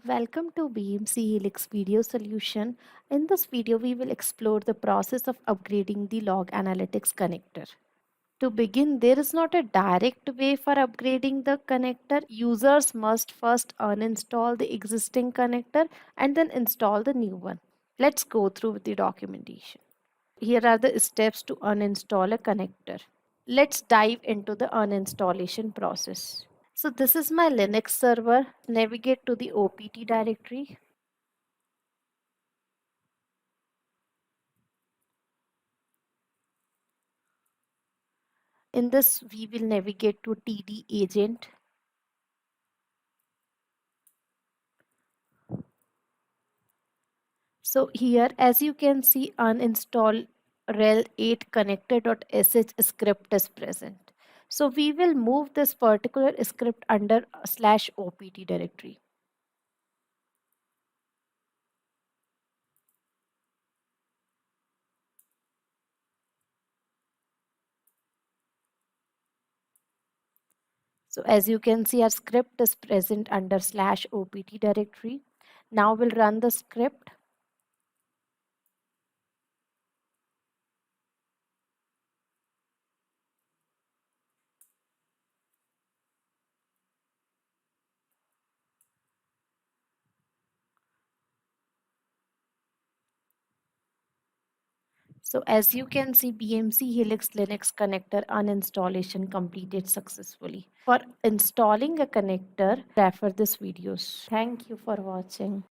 Welcome to BMC Helix video solution. In this video, we will explore the process of upgrading the log analytics connector. To begin, there is not a direct way for upgrading the connector. Users must first uninstall the existing connector and then install the new one. Let's go through the documentation. Here are the steps to uninstall a connector. Let's dive into the uninstallation process. So this is my Linux server. Navigate to the OPT directory. In this, we will navigate to TD agent. So here, as you can see, uninstall rel8 connector.sh script is present. So we will move this particular script under /opt directory. So as you can see, our script is present under /opt directory. Now we'll run the script. So as you can see, BMC Helix Linux connector uninstallation completed successfully. For installing a connector, refer this videos. Thank you for watching.